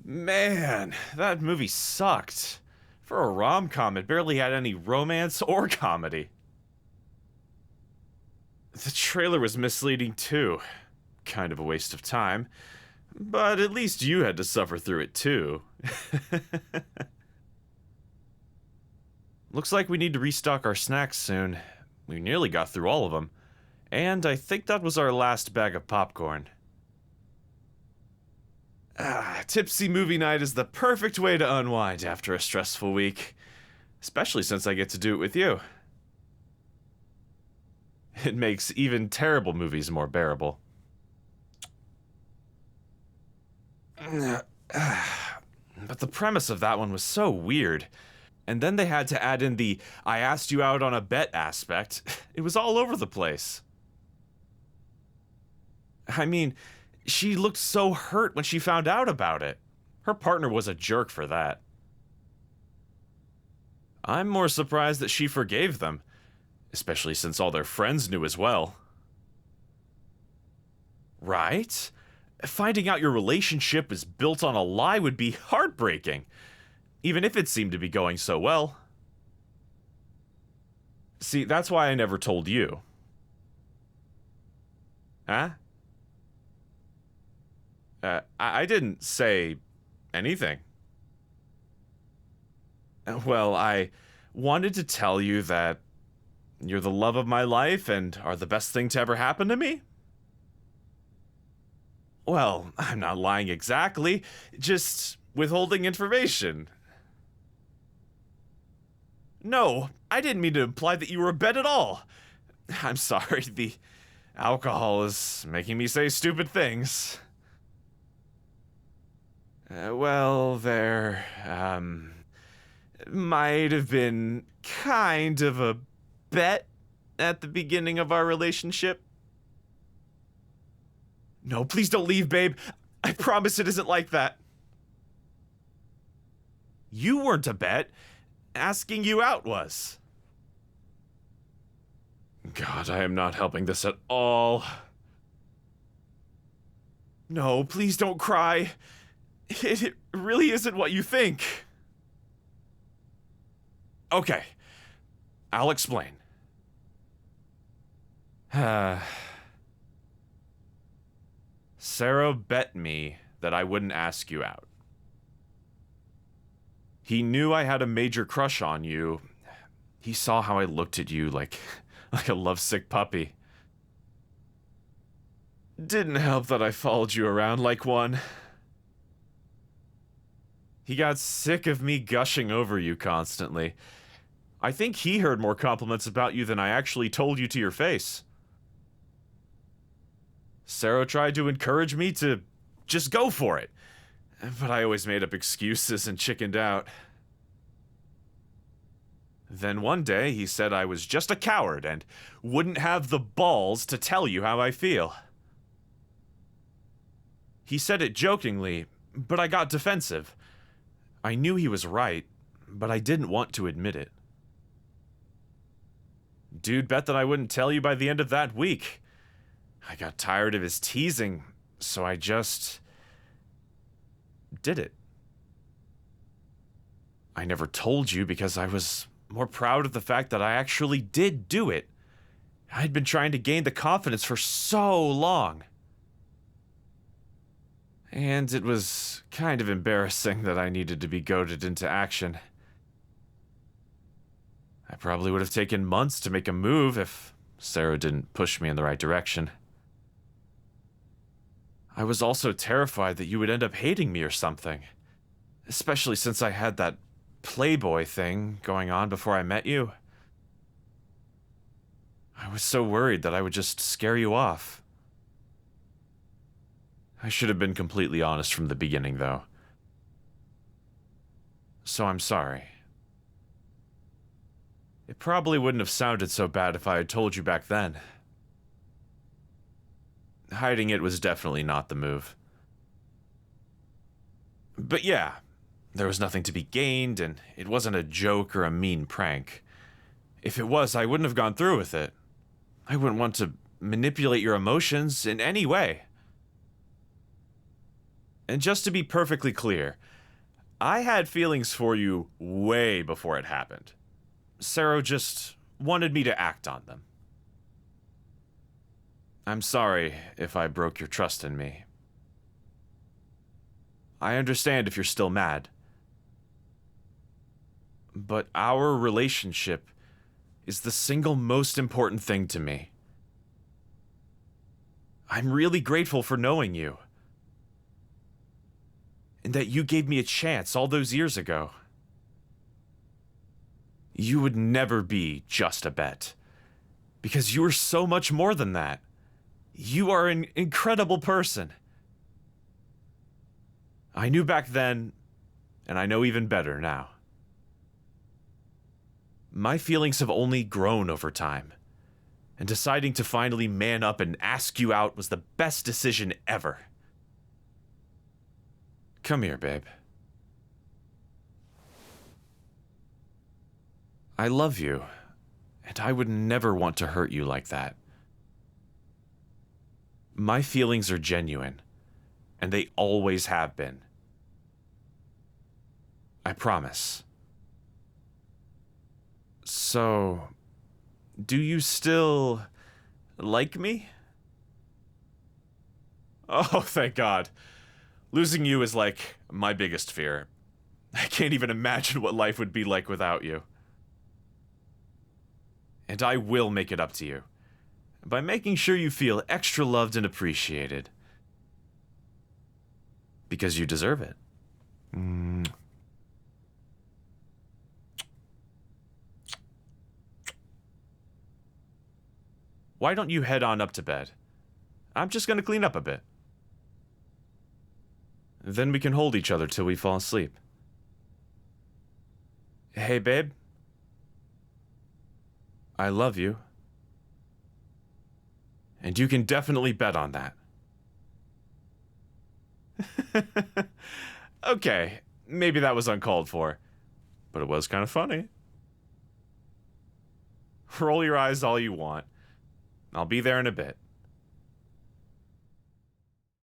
Man, that movie sucked. For a rom-com, it barely had any romance or comedy. The trailer was misleading too. Kind of a waste of time. But at least you had to suffer through it too. Looks like we need to restock our snacks soon. We nearly got through all of them. And I think that was our last bag of popcorn. Tipsy movie night is the perfect way to unwind after a stressful week. Especially since I get to do it with you. It makes even terrible movies more bearable. But the premise of that one was so weird. And then they had to add in the I asked you out on a bet aspect. It was all over the place. I mean, she looked so hurt when she found out about it. Her partner was a jerk for that. I'm more surprised that she forgave them, especially since all their friends knew as well. Right? Finding out your relationship is built on a lie would be heartbreaking, even if it seemed to be going so well. See, that's why I never told you. Huh? I didn't say anything. Well, I wanted to tell you that you're the love of my life and are the best thing to ever happen to me. Well, I'm not lying exactly, just withholding information. No, I didn't mean to imply that you were a bet at all. I'm sorry, the alcohol is making me say stupid things. Well, there, might have been kind of a bet at the beginning of our relationship. No, please don't leave, babe. I promise it isn't like that. You weren't a bet. Asking you out was. God, I am not helping this at all. No, please don't cry. It really isn't what you think. Okay, I'll explain. Sarah bet me that I wouldn't ask you out. He knew I had a major crush on you. He saw how I looked at you like a lovesick puppy. Didn't help that I followed you around like one. He got sick of me gushing over you constantly. I think he heard more compliments about you than I actually told you to your face. Sarah tried to encourage me to just go for it, but I always made up excuses and chickened out. Then one day he said I was just a coward and wouldn't have the balls to tell you how I feel. He said it jokingly, but I got defensive. I knew he was right, but I didn't want to admit it. Dude bet that I wouldn't tell you by the end of that week. I got tired of his teasing, so I just did it. I never told you because I was more proud of the fact that I actually did do it. I'd been trying to gain the confidence for so long. And it was kind of embarrassing that I needed to be goaded into action. I probably would have taken months to make a move if Sarah didn't push me in the right direction. I was also terrified that you would end up hating me or something, especially since I had that Playboy thing going on before I met you. I was so worried that I would just scare you off. I should have been completely honest from the beginning, though. So I'm sorry. It probably wouldn't have sounded so bad if I had told you back then. Hiding it was definitely not the move. But yeah, there was nothing to be gained, and it wasn't a joke or a mean prank. If it was, I wouldn't have gone through with it. I wouldn't want to manipulate your emotions in any way. And just to be perfectly clear, I had feelings for you way before it happened. Sarah just wanted me to act on them. I'm sorry if I broke your trust in me. I understand if you're still mad. But our relationship is the single most important thing to me. I'm really grateful for knowing you. And that you gave me a chance all those years ago. You would never be just a bet. Because you are so much more than that. You are an incredible person. I knew back then, and I know even better now. My feelings have only grown over time, and deciding to finally man up and ask you out was the best decision ever. Come here, babe. I love you, and I would never want to hurt you like that. My feelings are genuine, and they always have been. I promise. So, do you still like me? Oh, thank God. Losing you is like my biggest fear. I can't even imagine what life would be like without you. And I will make it up to you by making sure you feel extra loved and appreciated. Because you deserve it. Why don't you head on up to bed? I'm just gonna clean up a bit. Then we can hold each other till we fall asleep. Hey, babe. I love you. And you can definitely bet on that. Okay, maybe that was uncalled for, but it was kind of funny. Roll your eyes all you want. I'll be there in a bit.